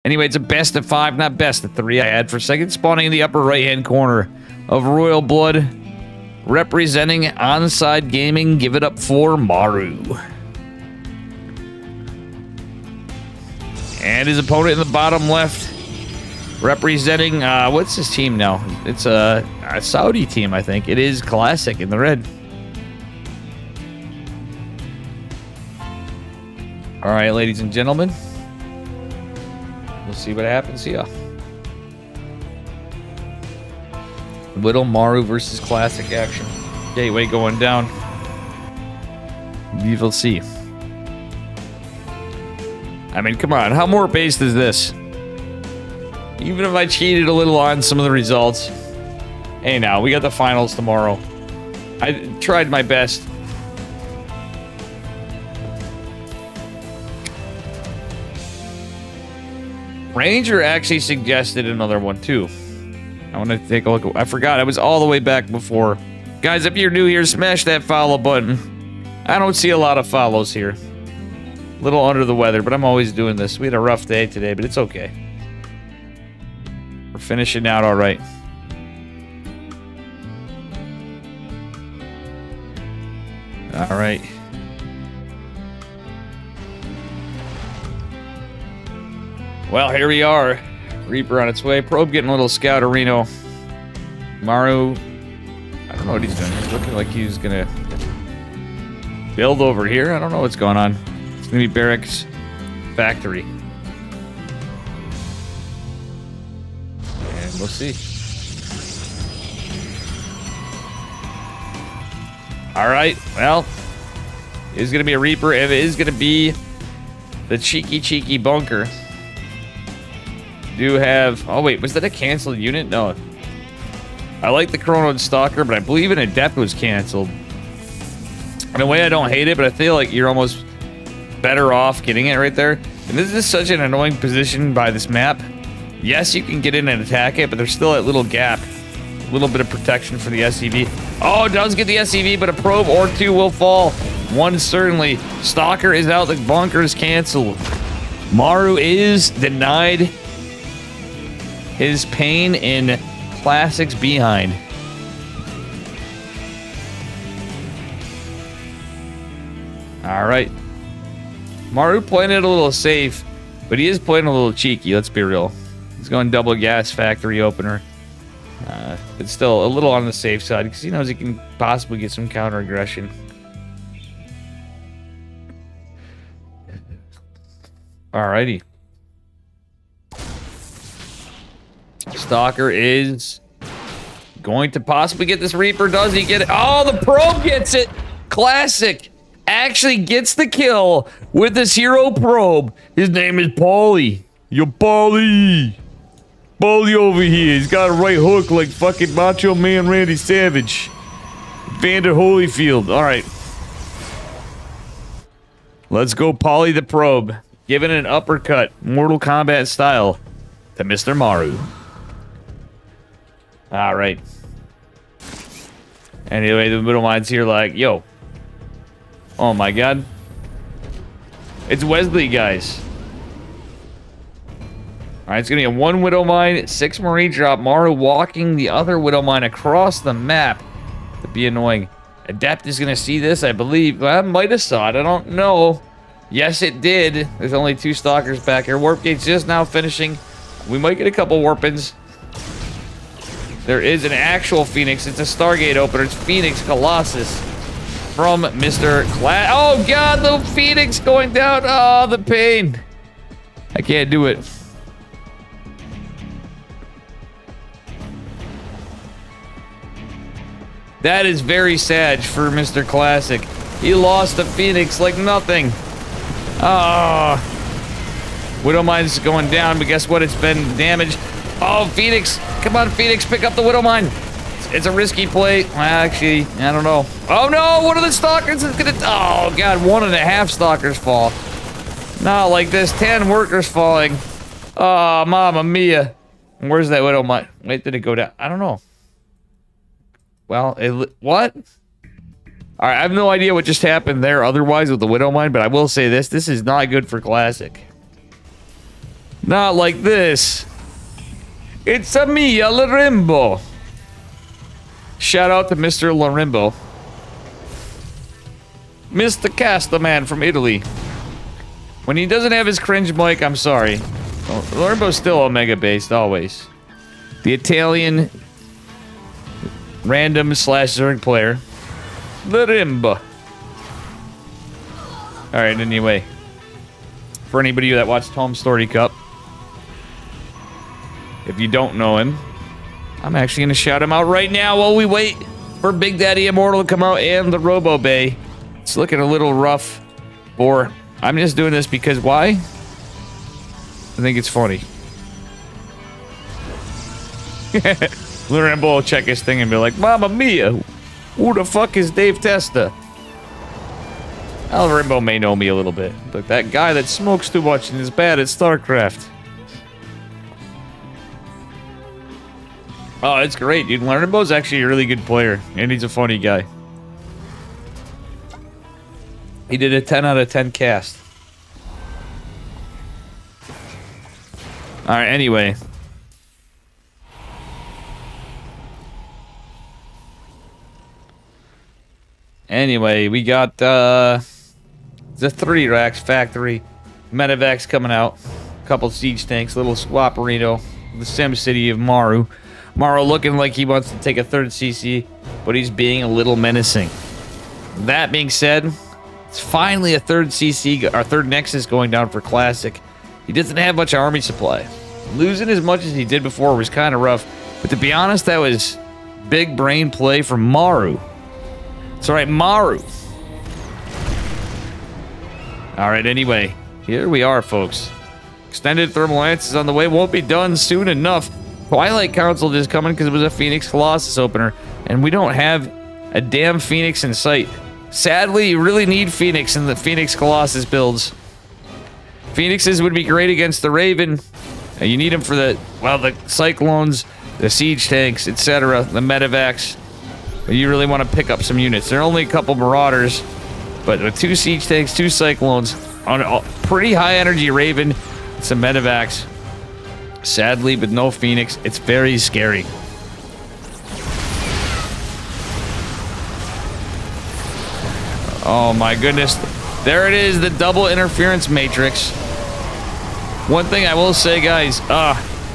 Anyway, it's a best of 5, not best of 3 I had for second. Spawning in the upper right-hand corner of Royal Blood. Representing Onside Gaming. Give it up for Maru. And his opponent in the bottom left. Representing, what's his team now? It's a Saudi team, I think. It is Classic in the red. All right, ladies and gentlemen. We'll see what happens here. Ro8 Maru versus Classic action. Gateway going down. We will see. I mean, come on. How more based is this? Even if I cheated a little on some of the results. Hey, now, we got the finals tomorrow. I tried my best. Ranger actually suggested another one, too. I want to take a look. I forgot. I was all the way back before. Guys, if you're new here, smash that follow button. I don't see a lot of follows here. A little under the weather, but I'm always doing this. We had a rough day today, but it's okay. We're finishing out all right. All right. Well, here we are. Reaper on its way. Probe getting a little Scouterino. Maru, I don't know what he's doing. He's looking like he's going to build over here. I don't know what's going on. It's going to be Barracks Factory. And we'll see. All right. Well, it is going to be a Reaper, and it is going to be the cheeky bunker. Do have... Oh, wait. Was that a canceled unit? No. I like the Chrono Stalker, but I believe an Adept was canceled. In a way, I don't hate it, but I feel like you're almost better off getting it right there. And this is such an annoying position by this map. Yes, you can get in and attack it, but there's still that little gap. A little bit of protection for the SCV. Oh, it does get the SCV, but a probe or two will fall. One certainly. Stalker is out. The bunker is canceled. Maru is denied his pain in Classic's behind. All right. Maru playing it a little safe, but he is playing a little cheeky, let's be real. He's going double gas factory opener. But still a little on the safe side because he knows he can possibly get some counter aggression. Alrighty. Stalker is going to possibly get this Reaper. Does he get it? Oh, the probe gets it. Classic actually gets the kill with this hero probe. His name is Paulie. Yo, Paulie. Paulie over here. He's got a right hook like fucking Macho Man Randy Savage. Vander Holyfield. All right. Let's go, Paulie the probe. Giving an uppercut, Mortal Kombat style, to Mr. Maru. All right. Anyway, the middle mine's here like, yo. Oh my god. It's Wesley, guys. Alright, it's gonna be a 1 Widow Mine, 6 Marine drop. Maru walking the other Widow Mine across the map to be annoying. Adept is gonna see this, I believe. Well, I might have saw it, I don't know. Yes, it did. There's only 2 Stalkers back here. Warp Gate's just now finishing. We might get a couple Warpins. There is an actual Phoenix. It's a Stargate opener. It's Phoenix Colossus from Mr. Class. Oh, God, the Phoenix going down. Oh, the pain. I can't do it. That is very sad for Mr. Classic. He lost the Phoenix like nothing. Oh. Widow Mine's going down, but guess what? It's been damaged. Oh, Phoenix. Come on, Phoenix. Pick up the Widow Mine. It's a risky play. Well, actually, I don't know. Oh, no. One of the Stalkers is going to... Oh, God. 1.5 Stalkers fall. Not like this. 10 workers falling. Oh, Mamma Mia. Where's that Widow Mine? Wait, did it go down? I don't know. Well, what? All right, I have no idea what just happened there otherwise with the Widow Mine, but I will say this. This is not good for Classic. Not like this. It's a Mia Larimbo. Shout out to Mr. Larimbo. Mr. Castaman from Italy. When he doesn't have his cringe mic, I'm sorry. Larimbo's still Omega based, always. The Italian random / Zerg player. Larimbo. Alright, anyway. For anybody that watched Home Story Cup, if you don't know him, I'm actually going to shout him out right now while we wait for Big Daddy Immortal to come out and the Robo Bay. It's looking a little rough for... I'm just doing this because why? I think it's funny. Larimbo will check his thing and be like, Mamma Mia, who the fuck is Dave Testa? Larimbo may know me a little bit, but that guy that smokes too much and is bad at StarCraft. Oh, it's great, dude. Larimbo's actually a really good player, and he's a funny guy. He did a 10 out of 10 cast. Alright, anyway. Anyway, we got the 3 racks factory. Medevacs coming out. Couple siege tanks, little Swaparino. The Sim City of Maru. Maru looking like he wants to take a 3rd CC, but he's being a little menacing. That being said, it's finally a 3rd CC, our 3rd Nexus going down for Classic. He doesn't have much army supply. Losing as much as he did before was kind of rough, but to be honest, that was big brain play from Maru. It's alright, Maru. Alright, anyway, here we are, folks. Extended Thermal Lance is on the way, won't be done soon enough. Twilight Council is coming because it was a Phoenix Colossus opener, and we don't have a damn Phoenix in sight. Sadly, you really need Phoenix in the Phoenix Colossus builds. Phoenixes would be great against the Raven. You need them for the, well, the Cyclones, the Siege Tanks, etc., the Medevacs. You really want to pick up some units. There are only a couple Marauders, but with 2 Siege Tanks, 2 Cyclones, on a pretty high energy Raven, some Medevacs. Sadly, with no Phoenix, it's very scary. Oh my goodness. There it is, the double interference matrix. One thing I will say, guys,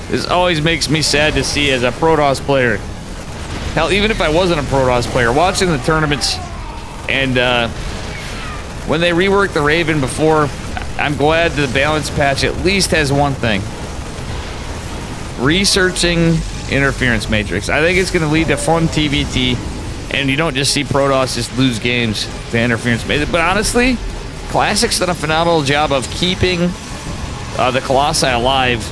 this always makes me sad to see as a Protoss player. Hell, even if I wasn't a Protoss player, watching the tournaments and when they reworked the Raven before, I'm glad the balance patch at least has one thing. Researching interference matrix. I think it's going to lead to fun TVT, and you don't just see Protoss just lose games to interference matrix. But honestly, Classic's done a phenomenal job of keeping the Colossi alive.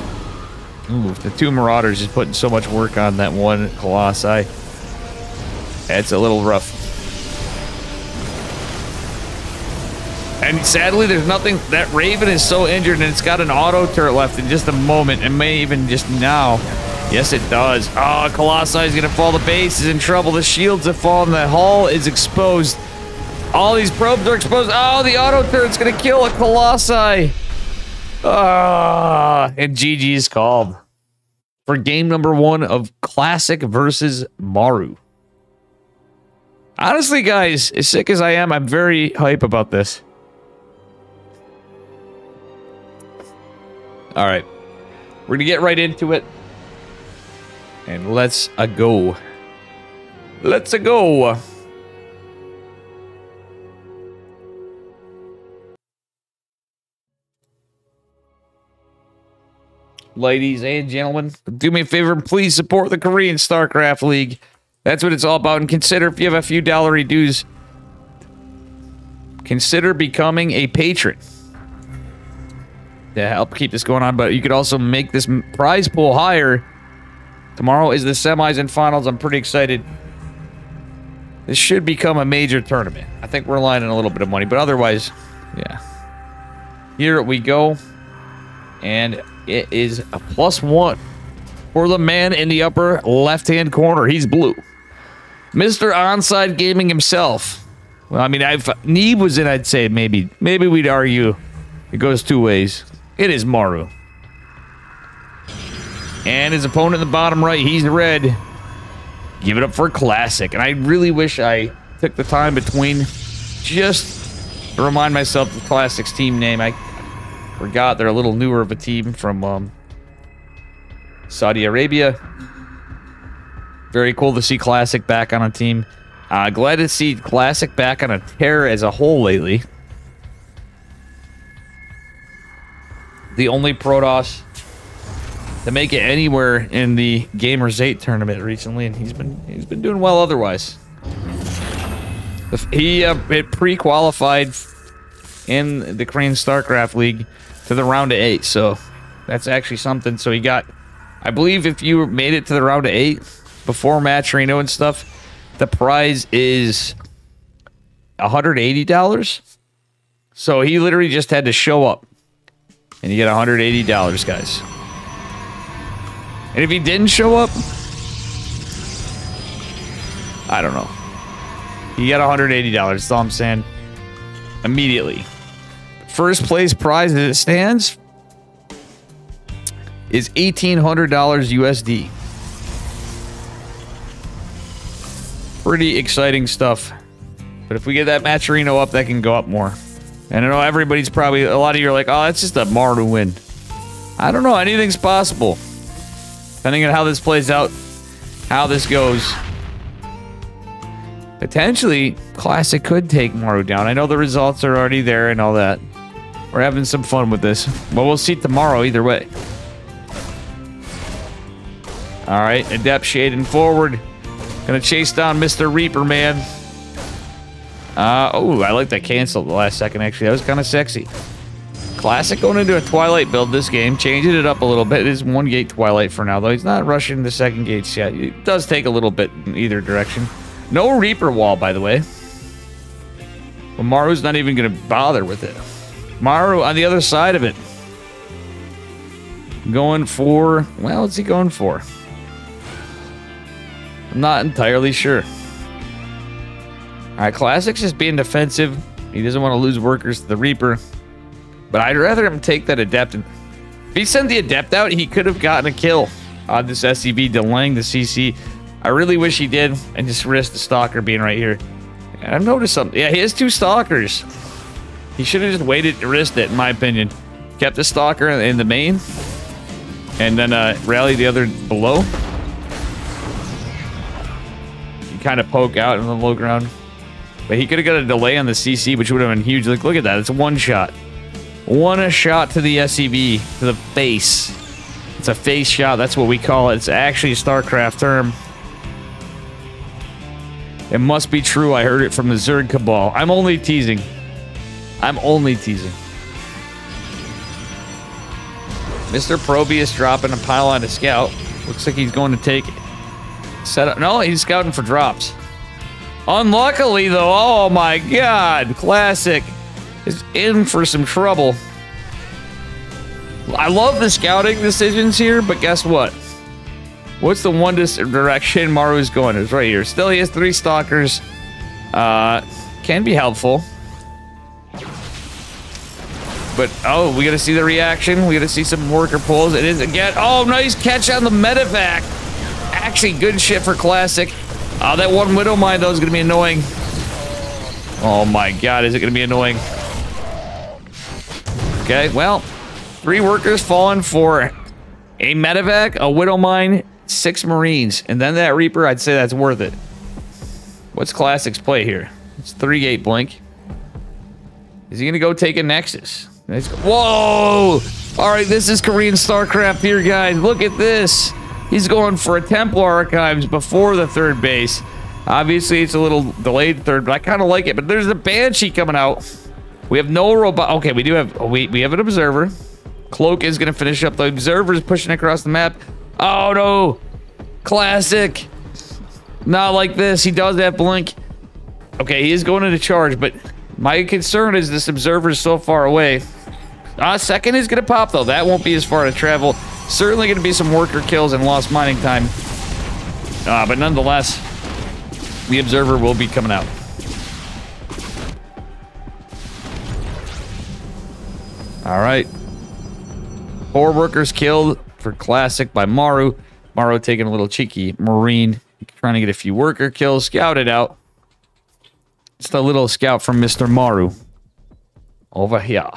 Ooh, the 2 Marauders just putting so much work on that one Colossi. It's a little rough. And sadly, there's nothing... That Raven is so injured, and it's got an auto turret left in just a moment, and may even just now. Yes, it does. Oh, Colossi is going to fall. The base is in trouble. The shields have fallen. The hull is exposed. All these probes are exposed. Oh, the auto turret's going to kill a Colossi. And GG is called for game number 1 of Classic versus Maru. Honestly, guys, as sick as I am, I'm very hype about this. All right, we're gonna get right into it, and let's go. Let's go. Ladies and gentlemen, do me a favor and please support the Korean StarCraft League. That's what it's all about. And consider, if you have a few dollary dues, consider becoming a patron to help keep this going on. But you could also make this prize pool higher. Tomorrow is the semis and finals. I'm pretty excited. This should become a major tournament. I think we're lining a little bit of money, but otherwise, yeah. Here we go. And it is a +1 for the man in the upper left-hand corner. He's blue. Mr. Onside Gaming himself. Well, I mean, if Neeb was in, I'd say maybe we'd argue it goes 2 ways. It is Maru. And his opponent in the bottom right, he's red. Give it up for Classic. And I really wish I took the time between just to remind myself of Classic's team name. I forgot they're a little newer of a team from Saudi Arabia. Very cool to see Classic back on a team. Glad to see Classic back on a tear as a whole lately. The only Protoss to make it anywhere in the Gamers 8 tournament recently, and he's been doing well otherwise. He pre-qualified in the Korean StarCraft League to the round of 8, so that's actually something. So he got, I believe, if you made it to the round of 8 before Match Reno and stuff, the prize is $180. So he literally just had to show up, and you get $180, guys. And if he didn't show up, I don't know. He got $180, that's all I'm saying. Immediately. First place prize as it stands is $1,800 USD. Pretty exciting stuff. But if we get that Matcherino up, that can go up more. And I know everybody's probably, a lot of you are like, oh, that's just a Maru win. I don't know, anything's possible. Depending on how this plays out, how this goes. Potentially, Classic could take Maru down. I know the results are already there and all that. We're having some fun with this. But we'll see tomorrow either way. Alright, Adept shading forward. Gonna chase down Mr. Reaper, man. Oh, I like that cancel at the last second, actually. That was kind of sexy. Classic going into a Twilight build this game, changing it up a little bit. It is 1 gate Twilight for now, though. He's not rushing the second gates yet. It does take a little bit in either direction. No Reaper wall, by the way. Well, Maru's not even going to bother with it. Maru on the other side of it. Going for... Well, what's he going for? I'm not entirely sure. Alright, Classic's just being defensive. He doesn't want to lose workers to the Reaper. But I'd rather him take that Adept. If he sent the Adept out, he could have gotten a kill on this SCV, delaying the CC. I really wish he did, and just risked the Stalker being right here. And I've noticed something. Yeah, he has 2 Stalkers. He should have just waited and risked it, in my opinion. Kept the Stalker in the main, and then rally the other below. You kind of poke out in the low ground. But he could have got a delay on the CC, which would have been huge. Like, look at that. It's one shot. One shot to the SCV, to the face. It's a face shot. That's what we call it. It's actually a StarCraft term. It must be true. I heard it from the Zerg Cabal. I'm only teasing. I'm only teasing. Mr. Probius dropping a pylon to scout. Looks like he's going to take it. Set up. No, he's scouting for drops. Unluckily, though. Oh, my God. Classic is in for some trouble. I love the scouting decisions here, but guess what? What's the one direction Maru is going? It's right here. Still, he has 3 Stalkers. Can be helpful. But, oh, we got to see the reaction. We got to see some worker pulls. It is again. Oh, nice catch on the medevac. Actually, good shit for Classic. Oh, that one Widow Mine, though, is going to be annoying. Oh, my God. Is it going to be annoying? Okay, well, 3 workers falling for a medevac, a Widow Mine, 6 Marines. And then that Reaper, I'd say that's worth it. What's Classic's play here? It's 3-gate blink. Is he going to go take a Nexus? Whoa! Alright, this is Korean StarCraft here, guys. Look at this. He's going for a Templar Archives before the 3rd base. Obviously, it's a little delayed 3rd, but I kind of like it. But there's a Banshee coming out. We have no robot. Okay, we do have... Oh, we have an Observer. Cloak is going to finish up. The Observer's pushing across the map. Oh, no. Classic. Not like this. He does have blink. Okay, he is going into charge, but my concern is this Observer is so far away. Second is going to pop, though. That won't be as far to travel. Certainly going to be some worker kills and lost mining time. But nonetheless, the Observer will be coming out. All right. 4 workers killed. for Classic by Maru. Maru taking a little cheeky Marine, trying to get a few worker kills, scout it out. Just a little scout from Mr. Maru. Over here.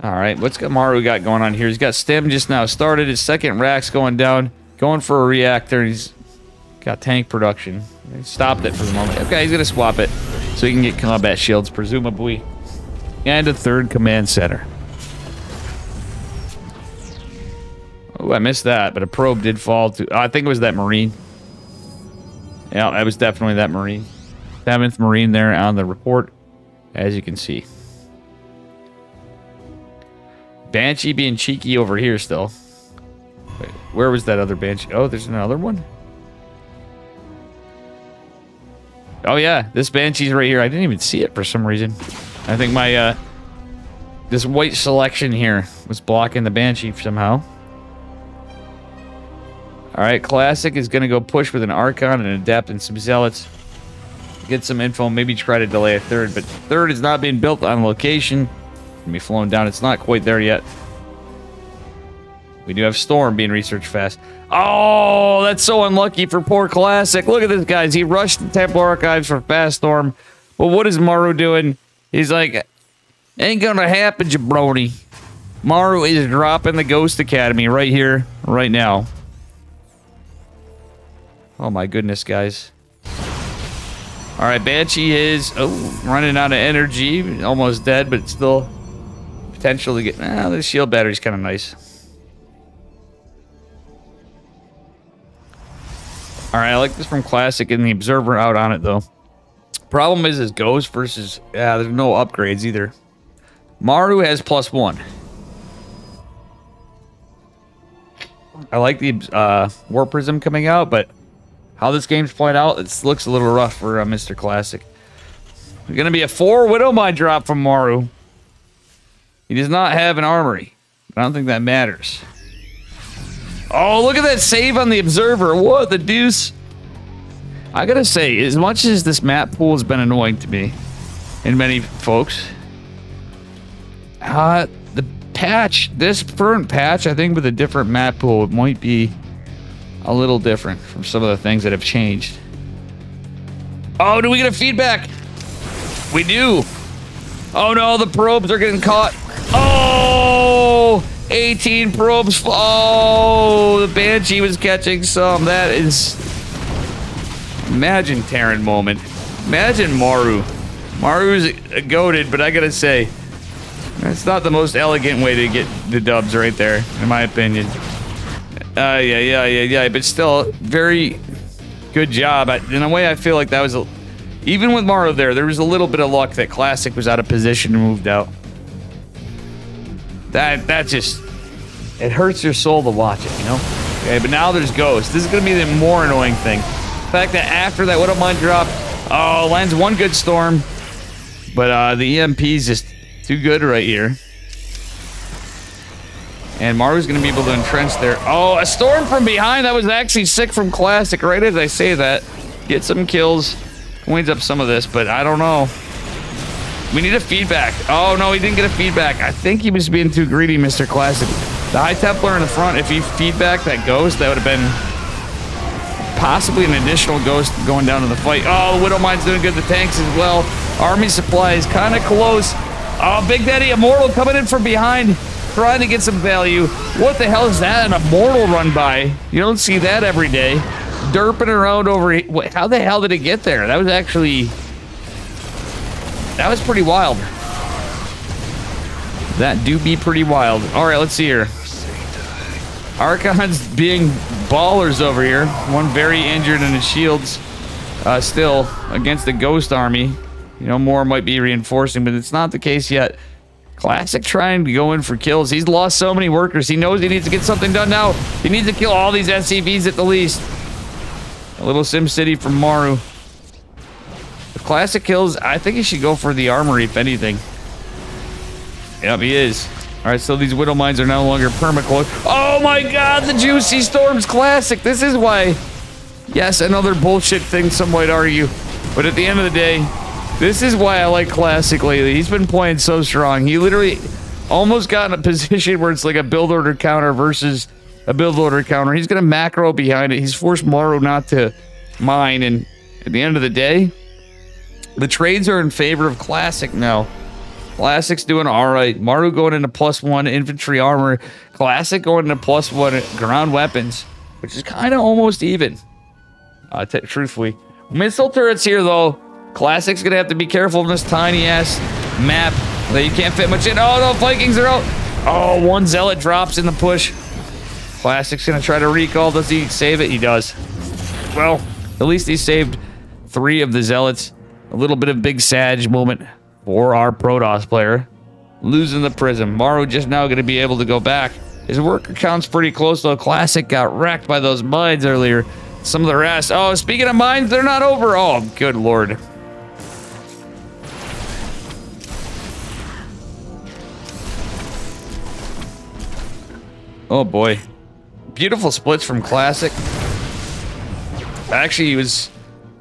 Alright, what's Maru got going on here? He's got stem just now started. His second rack's going down. Going for a reactor. He's got tank production. He stopped it for the moment. Okay, he's going to swap it so he can get combat shields, presumably. And a third command center. Oh, I missed that, but a probe did fall to... I think it was that Marine. Yeah, that was definitely that Marine. 7th Marine there on the report, as you can see. Banshee being cheeky over here still. Wait, where was that other Banshee? Oh, there's another one? Oh, yeah. This Banshee's right here. I didn't even see it for some reason. I think my, this white selection here was blocking the Banshee somehow. Alright, Classic is going to go push with an Archon and an Adept and some Zealots. Get some info, maybe try to delay a third. But third is not being built on location. Be flown down. It's not quite there yet. We do have Storm being researched fast. Oh, that's so unlucky for poor Classic. Look at this, guys. He rushed the Templar Archives for fast Storm. But what is Maru doing? He's like, ain't gonna happen, jabroni. Maru is dropping the Ghost Academy right here, right now. Oh my goodness, guys. Alright, Banshee is running out of energy. Almost dead, but still potential to get... the shield battery's kind of nice. Alright, I like this from Classic and the Observer out on it, though. Problem is Ghost versus... Yeah, there's no upgrades either. Maru has +1. I like the War Prism coming out, but how this game's playing out, it looks a little rough for Mr. Classic. There's going to be a 4 Widowmine drop from Maru. He does not have an armory. I don't think that matters. Oh, look at that save on the Observer. What the deuce? I gotta say, as much as this map pool has been annoying to me, and many folks, the patch, this current patch, I think with a different map pool, it might be a little different from some of the things that have changed. Oh, do we get a feedback? We do. Oh no, the probes are getting caught. Oh, 18 probes. Oh, the Banshee was catching some. That is... Imagine Terran moment. Imagine Maru. Maru's goated, but I gotta say, that's not the most elegant way to get the dubs right there, in my opinion. Yeah, but still, very good job. In a way, I feel like that was... Even with Maru there was a little bit of luck that Classic was out of position and moved out. That just... It hurts your soul to watch it, you know? Okay, but now there's Ghost. This is going to be the more annoying thing. The fact that after that Widowmine drop... Oh, lands one good Storm. But the EMP's just too good right here. And Maru's going to be able to entrench there. Oh, a Storm from behind. That was actually sick from Classic, right as I say that. Get some kills. Cleans up some of this, but I don't know. We need a feedback. Oh, no, he didn't get a feedback. I think he was being too greedy, Mr. Classic. The High Templar in the front, if he feedback that Ghost, that would have been possibly an additional Ghost going down to the fight. Oh, Widowmine's doing good. The tanks as well. Army supply is kind of close. Oh, Big Daddy Immortal coming in from behind, trying to get some value. What the hell is that? An Immortal run by. You don't see that every day. Derping around over here. Wait, how the hell did it get there? That was actually... That was pretty wild. That do be pretty wild. Alright, let's see here. Archon's being ballers over here. One very injured in his shields. Still, against the Ghost Army. You know, more might be reinforcing, but it's not the case yet. Classic trying to go in for kills. He's lost so many workers. He knows he needs to get something done now. He needs to kill all these SCVs at the least. A little SimCity from Maru. If Classic kills, I think he should go for the armory, if anything. Yep, he is. Alright, so these Widowmines are no longer permaculture. Oh my god, the Juicy Storm's Classic. This is why... Yes, another bullshit thing some might argue. But at the end of the day, this is why I like Classic lately. He's been playing so strong. He literally... almost got in a position where it's like a build order counter versus a build order counter. He's going to macro behind it. He's forced Maru not to mine. And at the end of the day, the trades are in favor of Classic now. Classic's doing all right. Maru going into +1 infantry armor. Classic going into +1 ground weapons, which is kind of almost even. Truthfully. Missile turrets here, though. Classic's going to have to be careful in this tiny-ass map that you can't fit much in. Oh, no, Vikings are out. Oh, one Zealot drops in the push. Classic's going to try to recall. Does he save it? He does. Well, at least he saved 3 of the Zealots. A little bit of big Sag moment for our Protoss player. Losing the Prism. Maru just now going to be able to go back. His worker count's pretty close, though. Classic got wrecked by those mines earlier. Some of the rest. Oh, speaking of mines, they're not over. Oh, good lord. Oh, boy. Beautiful splits from Classic. Actually, he was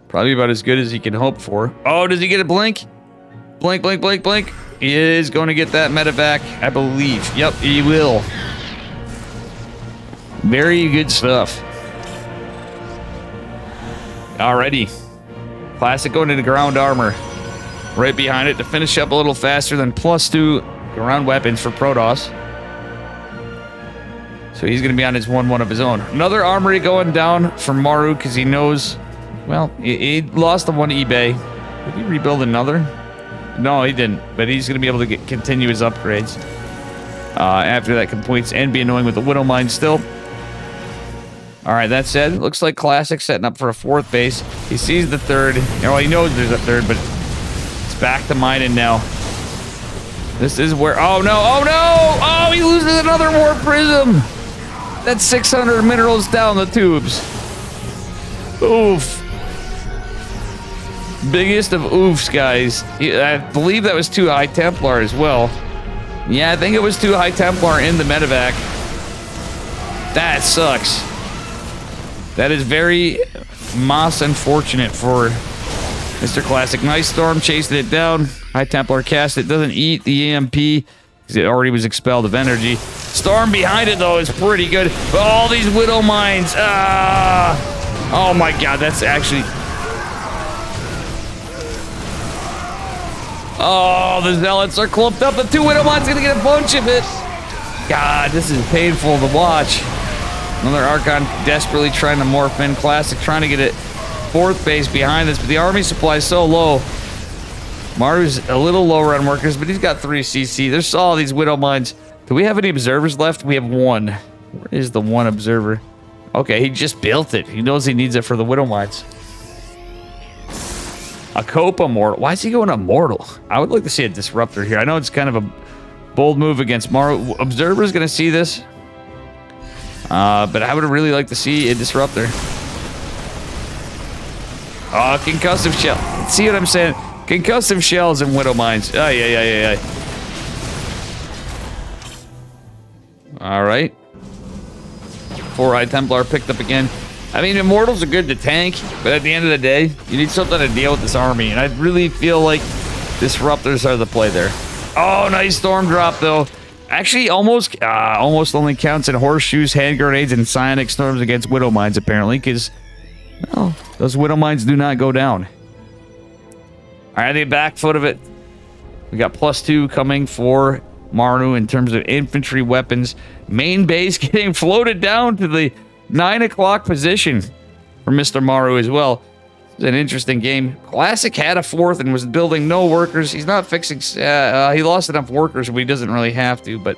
probably about as good as he can hope for. Oh, does he get a blink? Blink, blink, blink, blink. He is going to get that medevac, I believe. Yep, he will. Very good stuff. Alrighty. Classic going into ground armor. Right behind it to finish up a little faster than +2 ground weapons for Protoss. So he's going to be on his 1-1 of his own. Another armory going down for Maru because he knows... Well, he lost the one eBay. Did he rebuild another? No, he didn't. But he's going to be able to continue his upgrades. After that completes and be annoying with the Widow Mine still. Alright, that said, looks like Classic setting up for a 4th base. He sees the 3rd. Well, he knows there's a 3rd, but it's back to mining now. This is where... Oh, no! Oh, no! Oh, he loses another War Prism! That's 600 minerals down the tubes. Oof. Biggest of oofs, guys. I believe that was 2 High Templar as well. Yeah, I think it was 2 High Templar in the medevac. That sucks. That is very Moss unfortunate for Mr. Classic. Nice Storm chasing it down. High Templar cast it. Doesn't eat the EMP because it already was expelled of energy. Storm behind it, though, is pretty good. But all these Widow Mines. Oh, my God. That's actually... Oh, the Zealots are clumped up. The 2 Widow Mines going to get a bunch of it. God, this is painful to watch. Another Archon desperately trying to morph in. Classic trying to get it 4th base behind this, but the army supply is so low. Maru's a little lower on workers, but he's got 3 CC. There's all these Widow Mines. Do we have any observers left? We have 1. Where is the 1 observer? Okay, he just built it. He knows he needs it for the Widow Mines. A Copa Mortal. Why is he going Immortal? I would like to see a Disruptor here. I know it's kind of a bold move against Maru. Observer's going to see this. But I would really like to see a Disruptor. Oh, Concussive Shell. See what I'm saying? Concussive Shells and Widow Mines. Oh, yeah. All right. 4 High Templar picked up again. I mean, Immortals are good to tank, but at the end of the day, you need something to deal with this army, and I really feel like Disruptors are the play there. Oh, nice Storm drop, though. Actually, almost only counts in Horseshoes, Hand Grenades, and Psionic Storms against Widow Mines, apparently, because, well, those Widow Mines do not go down. All right, the back foot of it. We got +2 coming for Maru in terms of infantry weapons. Main base getting floated down to the 9 o'clock position for Mr. Maru as well. It's an interesting game. Classic had a 4th and was building no workers. He's not fixing... he lost enough workers, but he doesn't really have to, but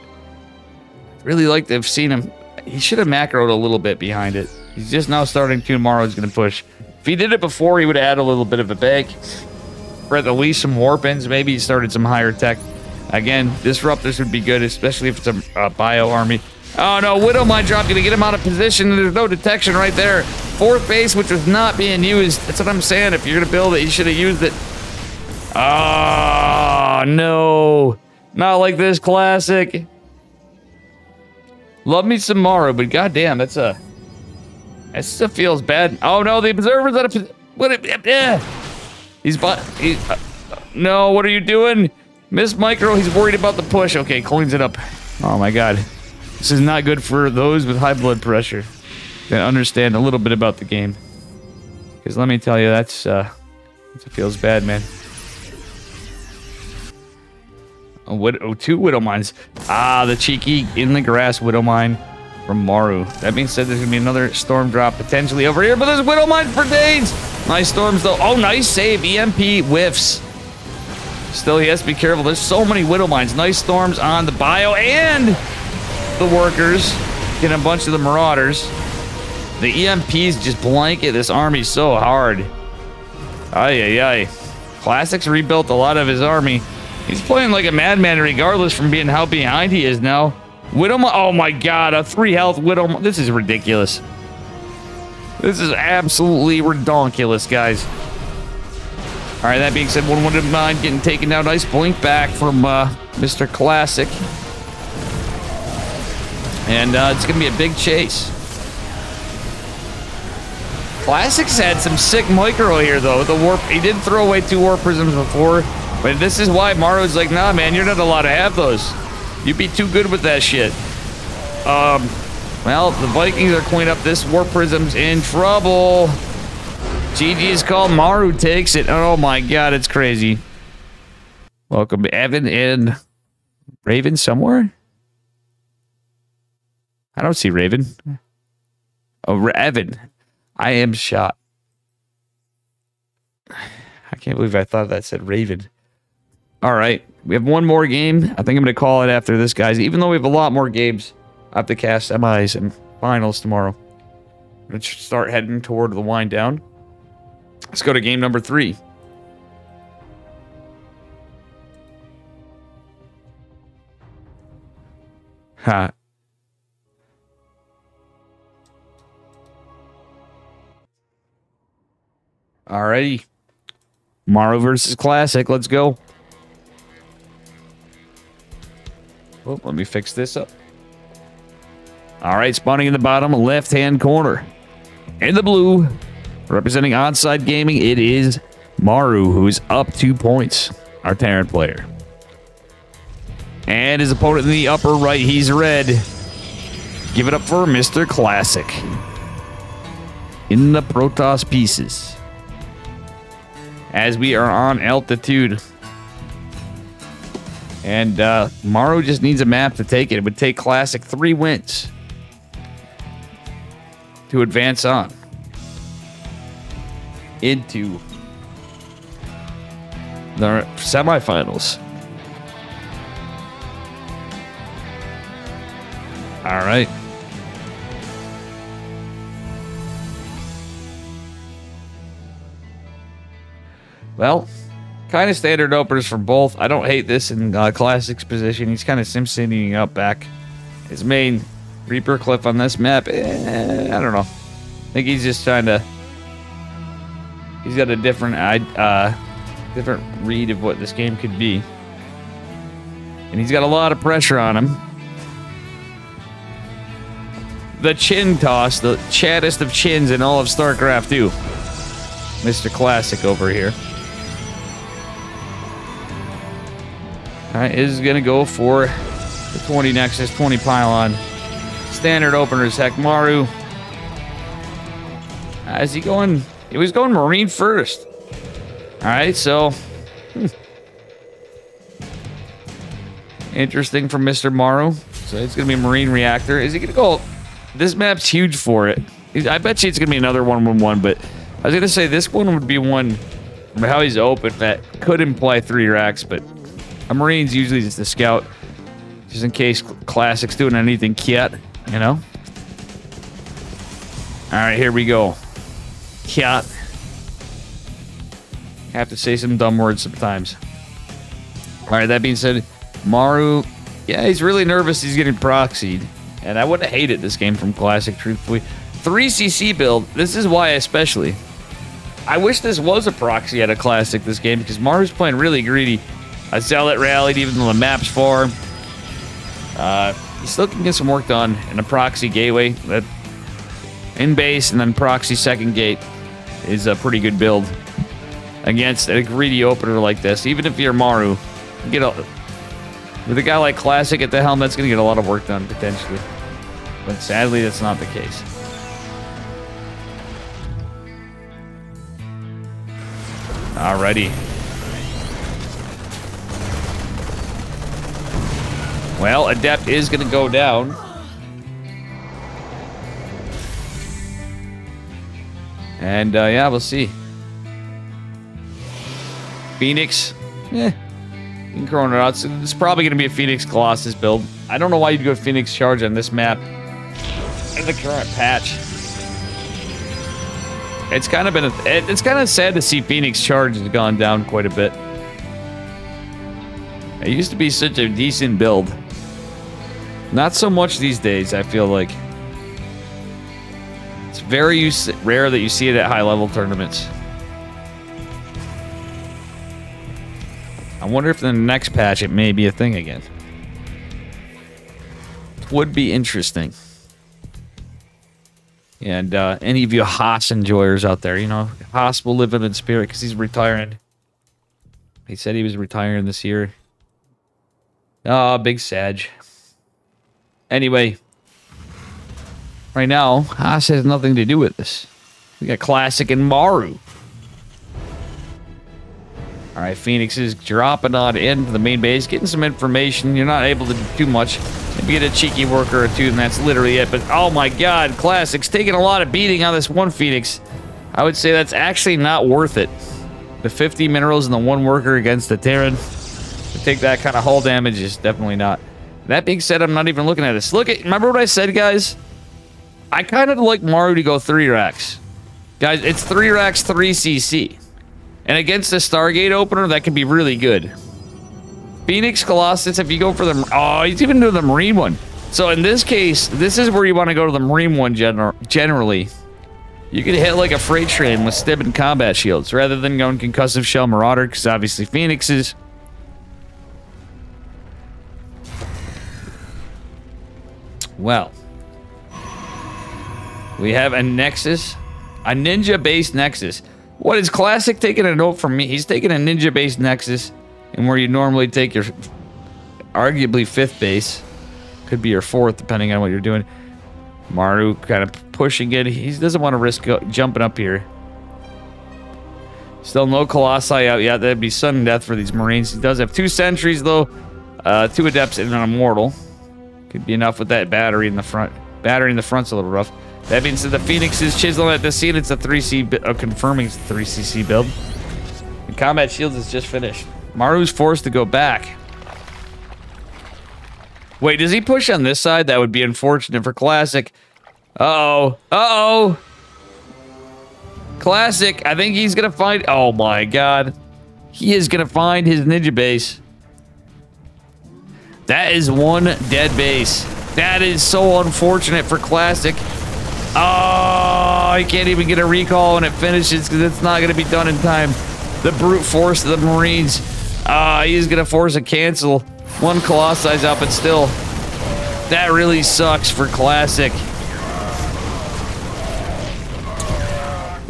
really like to have seen him. He should have macroed a little bit behind it. He's just now starting to. Maru's going to push. If he did it before, he would add a little bit of a bank. Or at the least some warpins. Maybe he started some higher tech. Again, Disruptors would be good, especially if it's a bio army. Oh no, Widow Mine drop, gonna get him out of position, and there's no detection right there. 4th base, which was not being used. That's what I'm saying. If you're gonna build it, you should have used it. Oh no. Not like this, Classic. Love me some Maru, but goddamn, that still feels bad. Oh no, the Observer's out of... What? Yeah. No, what are you doing? Miss Micro, he's worried about the push. Okay, cleans it up. Oh my god. This is not good for those with high blood pressure that understand a little bit about the game. Because let me tell you, it feels bad, man. Two Widow Mines. Ah, the cheeky in the grass Widow Mine from Maru. That being said, there's going to be another Storm drop potentially over here, but there's Widow Mines for days. Nice Storms, though. Oh, nice save. EMP whiffs. Still, he has to be careful. There's so many Widow Mines. Nice Storms on the bio and the workers. Getting a bunch of the Marauders. The EMPs just blanket this army so hard. Ay, ay, ay. Classics rebuilt a lot of his army. He's playing like a madman regardless from being how behind he is now. Widowmine, oh my god, a 3 health Widowmine. This is ridiculous. This is absolutely redonkulous, guys. Alright, that being said, one Widowmine getting taken down. Nice blink back from Mr. Classic. And it's going to be a big chase. Classics had some sick micro here, though. The warp, he did throw away 2 warp prisms before, but this is why Maru's like, nah, man, you're not allowed to have those. You'd be too good with that shit. Well, the Vikings are cleaning up. This warp prism's in trouble. GG is called. Maru takes it. Oh my god, it's crazy. Welcome, Evan and Raven somewhere? I don't see Raven. Oh, Evan. I am shot. I can't believe I thought that said Raven. All right. We have one more game. I think I'm going to call it after this, guys. Even though we have a lot more games. I have to cast semis and finals tomorrow. I'm going to start heading toward the wind down. Let's go to game number 3. Ha. Alrighty. Maru versus Classic. Let's go. Oh, let me fix this up. Alright, spawning in the bottom left-hand corner. In the blue, representing Onside Gaming, it is Maru, who is up 2 points. Our Terran player. And his opponent in the upper right, he's red. Give it up for Mr. Classic. In the Protoss pieces. As we are on altitude. And Maru just needs a map to take it. It would take Classic 3 wins to advance on into the semifinals. All right. Well, kind of standard openers for both. I don't hate this in Classic's position. He's kind of sim-sitting up back. His main Reaper Cliff on this map, I don't know. I think he's just trying to... He's got a different read of what this game could be. And he's got a lot of pressure on him. The chin toss, the chattest of chins in all of StarCraft 2. Mr. Classic over here. Alright, is going to go for the 20 Nexus, 20 Pylon. Standard openers, heck. Maru. Is he going... He was going Marine first. Alright, so... Interesting from Mr. Maru. So it's going to be a Marine Reactor. Is he going to go... This map's huge for it. I bet you it's going to be another 1-1-1, but... I was going to say this one would be one... From how he's open, that could imply 3 racks, but... A Marine's usually just a scout. Just in case Classic's doing anything yet, you know? Alright, here we go. Kyat. Have to say some dumb words sometimes. Alright, that being said, Maru, yeah, he's really nervous he's getting proxied. And I wouldn't have hated this game from Classic, truthfully. 3CC build, this is why especially. I wish this was a proxy at a Classic this game, because Maru's playing really greedy. I saw that rallied even though the map's far. He still can get some work done in a proxy gateway. That in base and then proxy second gate is a pretty good build against a greedy opener like this. Even if you're Maru, With a guy like Classic at the helm, that's going to get a lot of work done, potentially. But sadly, that's not the case. Alrighty. Well, Adept is going to go down. And, yeah, we'll see. Phoenix. In Chrononauts. It's probably going to be a Phoenix Colossus build. I don't know why you'd go Phoenix Charge on this map. In the current patch. It's kind of been it's kind of sad to see Phoenix Charge has gone down quite a bit. It used to be such a decent build. Not so much these days, I feel like. It's very rare that you see it at high-level tournaments. I wonder if in the next patch it may be a thing again. Would be interesting. And any of you Haas enjoyers out there, you know, Haas will live in spirit because he's retiring. He said he was retiring this year. Oh, big Sag. Anyway, right now, Haas has nothing to do with this. We got Classic and Maru. All right, Phoenix is dropping on into the main base, getting some information. You're not able to do too much. Maybe get a cheeky worker or two, and that's literally it. But, oh my god, Classic's taking a lot of beating on this one Phoenix. I would say that's actually not worth it. The 50 minerals and the one worker against the Terran. To take that kind of hull damage is definitely not. That being said, I'm not even looking at this. Remember what I said, guys? I kind of like Maru to go 3 racks. Guys, it's 3 racks, 3 CC. And against the Stargate opener, that can be really good. Phoenix Colossus, if you go for the... Oh, he's even doing the Marine one. So in this case, this is where you want to go to the Marine one generally. You can hit like a freight train with Stib and combat shields, rather than going Concussive Shell Marauder, because obviously Phoenixes. Well. We have a Nexus. A Ninja-based Nexus. What is Classic taking a note from me? He's taking a Ninja-based Nexus, and where you normally take your arguably 5th base. Could be your 4th, depending on what you're doing. Maru kind of pushing it. He doesn't want to risk jumping up here. Still no Colossi out yet. That'd be sudden death for these Marines. He does have 2 sentries, though. 2 Adepts and an Immortal. Could be enough with that battery in the front. Battery in the front's a little rough. That means that the Phoenix is chiseling at the scene. It's a 3C, confirming it's a 3CC build. The Combat Shields is just finished. Maru's forced to go back. Wait, does he push on this side? That would be unfortunate for Classic. Uh-oh. Uh-oh. Classic, I think he's going to find... Oh, my God. He is going to find his Ninja base. That is one dead base. That is so unfortunate for Classic. Oh, he can't even get a recall when it finishes because it's not going to be done in time. The brute force of the Marines. He's going to force a cancel. 1 Colossus up, but still. That really sucks for Classic.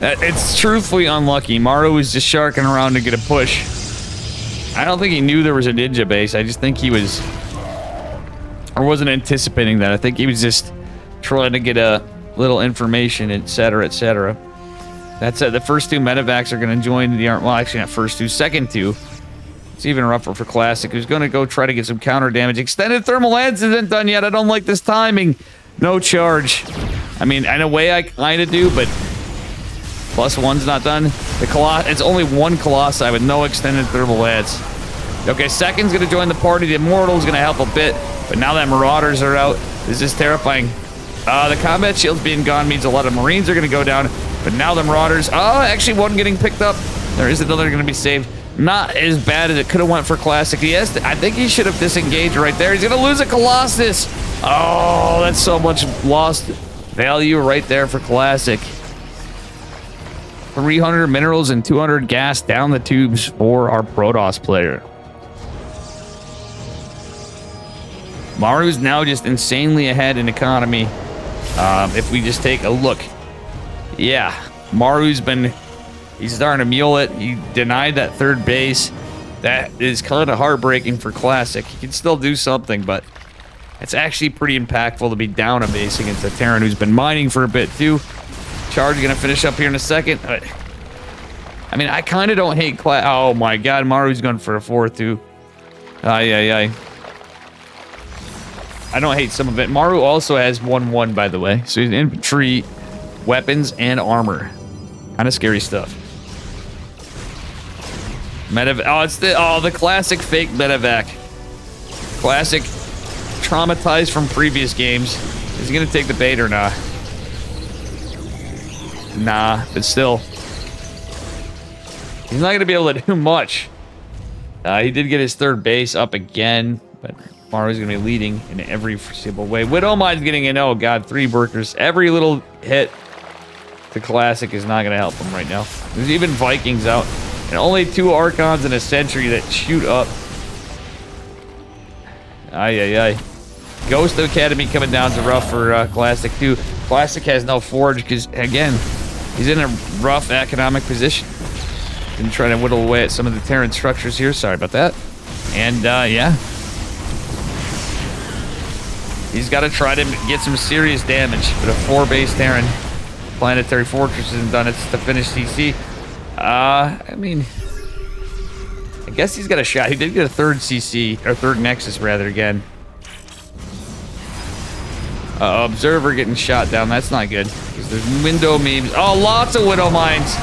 It's truthfully unlucky. Maru was just sharking around to get a push. I don't think he knew there was a Ninja base. I just think he was... Or wasn't anticipating that. I think he was just trying to get a little information, etc., etc. That's it. The first 2 medevacs are going to join the... Well, actually not first 2. Second 2. It's even rougher for Classic, who's going to go try to get some counter damage. Extended Thermal Lance isn't done yet. I don't like this timing. No charge. I mean, in a way I kind of do, but... +1's not done. It's only 1 Colossi with no extended Thermal Lance. Okay, second's going to join the party. The Immortal's going to help a bit. But now that Marauders are out, this is terrifying. The combat shields being gone means a lot of Marines are going to go down. But now the Marauders... Oh, actually one getting picked up. There is another going to be saved. Not as bad as it could have went for Classic. Yes, I think he should have disengaged right there. He's going to lose a Colossus. Oh, that's so much lost value right there for Classic. 300 minerals and 200 gas down the tubes for our Protoss player. Maru's now just insanely ahead in economy. If we just take a look. Yeah, Maru's been... He's starting to mule it. He denied that 3rd base. That is kind of heartbreaking for Classic. He can still do something, but it's actually pretty impactful to be down a base against a Terran who's been mining for a bit too. Charge gonna finish up here in a second. I mean, I kind of don't hate Classic. Oh my God, Maru's going for a 4th too. Ay. I don't hate some of it. Maru also has 1-1, by the way. So he's infantry, weapons, and armor. Kind of scary stuff. Medevac. Oh, it's the classic fake Medevac. Classic traumatized from previous games. Is he gonna take the bait or not? Nah, but still. He's not gonna be able to do much. He did get his 3rd base up again, but Maru's gonna be leading in every foreseeable way. Widowmine's getting in. Oh God, 3 workers. Every little hit to Classic is not gonna help him right now. There's even Vikings out. And only 2 Archons and a Sentry that shoot up. Ay. Ghost Academy coming down to rough for Classic too. Classic has no forge because, again, he's in a rough economic position. Been trying to whittle away at some of the Terran structures here. Sorry about that. And, yeah. He's got to try to get some serious damage. But a 4-base Terran Planetary Fortress hasn't done it to finish CC. I mean, I guess he's got a shot. He did get a 3rd CC, or 3rd Nexus rather, again. Observer getting shot down. That's not good. Because there's window memes. Oh, lots of widow mines.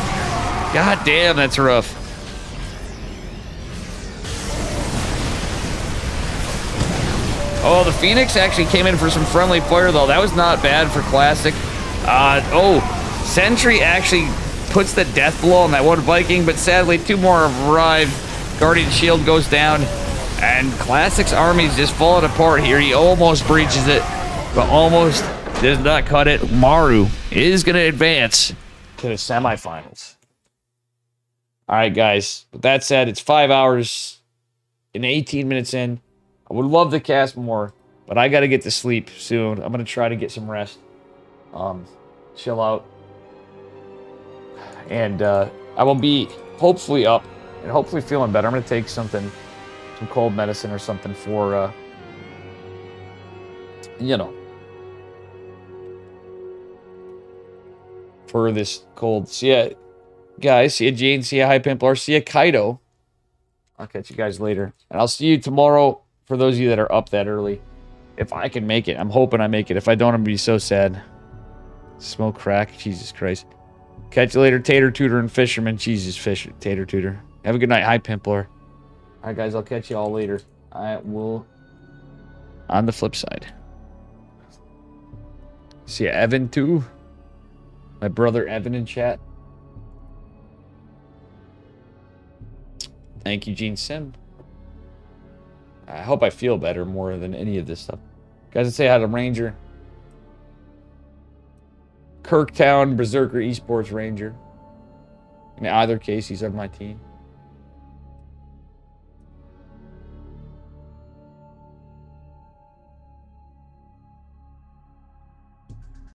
God damn, that's rough. Oh, the Phoenix actually came in for some friendly fire, though. That was not bad for Classic. Oh, Sentry actually puts the death blow on that one Viking, but sadly 2 more have arrived. Guardian Shield goes down, and Classic's army's just falling apart here. He almost breaches it, but almost does not cut it. Maru is going to advance to the semifinals. All right, guys. With that said, it's 5 hours and 18 minutes in. I would love to cast more, but I got to get to sleep soon. I'm going to try to get some rest. Chill out. And I will be hopefully up and hopefully feeling better. I'm going to take some cold medicine or something for, you know, for this cold. See ya, guys. See ya, Gene. See ya, High Pimpler. See ya, Kaido. I'll catch you guys later. And I'll see you tomorrow for those of you that are up that early. If I can make it. I'm hoping I make it. If I don't, I'm going to be so sad. Smoke crack. Jesus Christ. Catch you later, Tater Tutor and Fisherman. Jesus, Tater Tutor. Have a good night, High Pimpler. Alright, guys, I'll catch you all later. I will on the flip side. See ya, Evan, too. My brother Evan in chat. Thank you, Gene Sim. I hope I feel better more than any of this stuff. Guys, let's say hi to Ranger. Kirktown Berserker Esports Ranger. In either case, he's on my team.